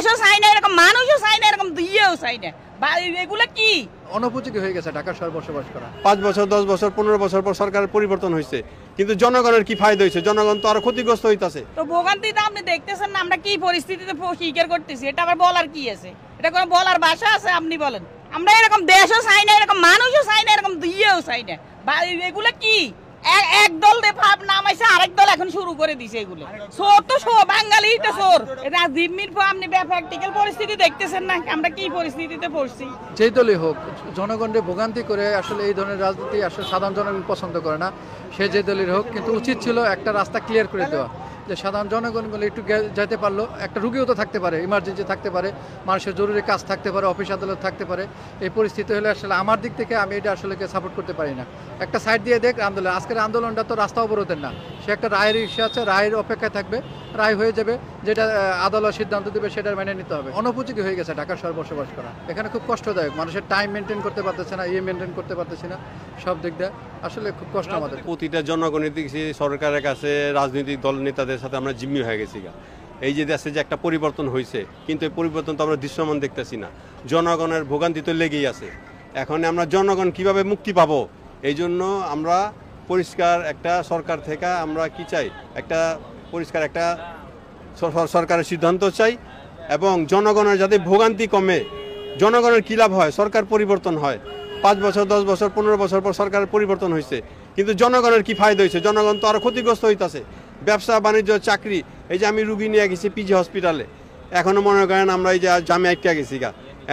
দেশও চাই না, এরকম মানুষও চাই না, এরকম দিয়েও চাই না। এগুলো কি অনুপযোগী হয়ে গেছে ঢাকা শহর বসবাস করা। 5 বছর 10 বছর 15 বছর পর সরকারের পরিবর্তন হয়েছে, কিন্তু জনগণের কি ফায়দা হয়েছে? জনগণ তো আরো ক্ষতিগ্রস্ত হইতাছে। তো ভোগান্তিতে আপনি দেখতেছেন না আমরা কি পরিস্থিতিতে স্বীকার করতেছি, এটা আবার বলার কি আছে? এটা কোনো বলার ভাষা আছে? আপনি বলেন। আমরা এরকম দেশও চাই না, এরকম মানুষও চাই না, এরকম দিয়েও চাই না। এগুলো কি এক দল নামাইছে, আরেক দল এখন শুরু করে দিছে। এগুলো চোর তো বাঙালি তো চোর। রাজনীতির আপনি প্র্যাকটিক্যাল পরিস্থিতি দেখতেছেন না আমরা কি পরিস্থিতিতে পড়ছি। যেই দলই হোক জনগণের ভোগান্তি করে আসলে এই ধরনের রাজনীতি আসলে সাধারণ জনগণ পছন্দ করে না। সে যে দলের হোক, কিন্তু উচিত ছিল একটা রাস্তা ক্লিয়ার করে দেওয়া, যে সাধারণ জনগণগুলো একটু যেতে পারলো। একটা রুগীও তো থাকতে পারে, ইমার্জেন্সি থাকতে পারে, মানুষের জরুরি কাজ থাকতে পারে, অফিস আদালত থাকতে পারে। এই পরিস্থিতি হলে আসলে আমার দিক থেকে আমি এটা আসলে সাপোর্ট করতে পারি না। একটা সাইড দিয়ে দেখ আন্দোলন, আজকের আন্দোলনটা তো রাস্তা অবরোধের না, সে একটা রায়ের ইস্যু আছে, রায়ের অপেক্ষায় থাকবে, রায় হয়ে যাবে, যেটা আদালত সিদ্ধান্ত দেবে সেটা মেনে নিতে হবে। অনুপযোগী হয়ে গেছে ঢাকা শহর বসবাস করা, এখানে খুব কষ্টদায়ক। মানুষের টাইম মেনটেন করতে পারতেছে না, মেনটেন করতে পারতেছে না, সব দিক দিয়ে আসলে খুব কষ্ট আমাদের। প্রতিটা জনগণের দিকে সরকারের কাছে রাজনৈতিক দল নেতাদের সাথে আমরা জিম্মি হয়ে গেছি। এই যে দেশে যে একটা পরিবর্তন হয়েছে, কিন্তু এই পরিবর্তন তো আমরা দৃশ্যমান দেখতেছি না। জনগণের ভোগান্তি তো লেগেই আছে। এখন আমরা জনগণ কিভাবে মুক্তি পাবো, এই জন্য আমরা পরিষ্কার একটা সরকার থেকে আমরা কি চাই, একটা পরিষ্কার একটা সরকারের সিদ্ধান্ত চাই, এবং জনগণের যাতে ভোগান্তি কমে। জনগণের কী লাভ হয়? সরকার পরিবর্তন হয়, 5 বছর 10 বছর 15 বছর পর সরকারের পরিবর্তন হয়েছে, কিন্তু জনগণের কি ফায়দা হয়েছে? জনগণ তো আরো ক্ষতিগ্রস্ত হইতাছে। ব্যবসা বাণিজ্য চাকরি, এই যে আমি রুগী নিয়ে গেছি পিজি হসপিটালে, এখনো মনে করেন আমরা এই যে জামে একটা গেছি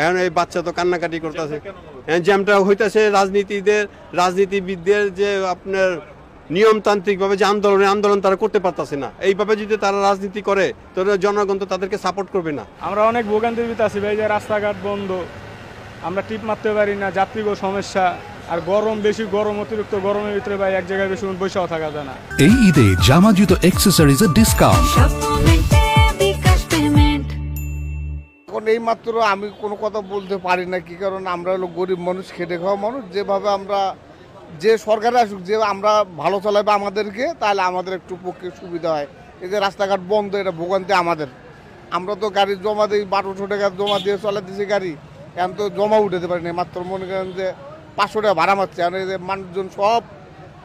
এখন এই বাচ্চা তো কান্নাকাটি করতেছে। জ্যামটা হইতেছে রাজনীতিবিদদের যে আপনার নিয়মতান্ত্রিকভাবে যে আন্দোলন তারা করতে পারতেছে না। এইভাবে যদি তারা রাজনীতি করে তাহলে জনগণ তো তাদেরকে সাপোর্ট করবে না। আমরা অনেক ভোগান্তির ভিতরে আছি ভাই, যে রাস্তাঘাট বন্ধ, আমরা টিপ মারতে পারি না, যাত্রীগো সমস্যা, আর গরম বেশি, অতিরিক্ত গরমের ভিতরে ভাই এক জায়গায় বেশি বসেও থাকা যায় না। এই ঈদে জামা জুতো অ্যাক্সেসরিজের ডিসকাউন্ট। এখন এই মাত্র আমি কোনো কথা বলতে পারি না, কি কারণ আমরা হলো গরিব মানুষ, খেটে খাওয়া মানুষ। যেভাবে আমরা যে সরকারে আসুক, যে আমরা ভালো চালাবে আমাদেরকে, তাহলে আমাদের একটু পক্ষে সুবিধা হয়। এই যে রাস্তাঘাট বন্ধ, এটা ভোগান্তি আমাদের। আমরা তো গাড়ি জমা দিই, 1200 টাকা জমা দিয়ে চলে দিছি গাড়ি, এখন তো জমা উঠাতে পারি না। মাত্র মনে করেন যে 500 টাকা ভাড়া মারছে, আর এই যে মানুষজন সব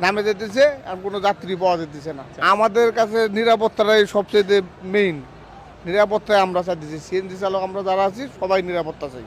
নামে যেতেছে, আর কোনো যাত্রী পাওয়া যেতেছে না। আমাদের কাছে নিরাপত্তাটাই সবচেয়ে মেইন। নিরাপত্তায় আমরা চাইতেছি, সিএনজি চালক আমরা যারা আছি সবাই নিরাপত্তা চাই।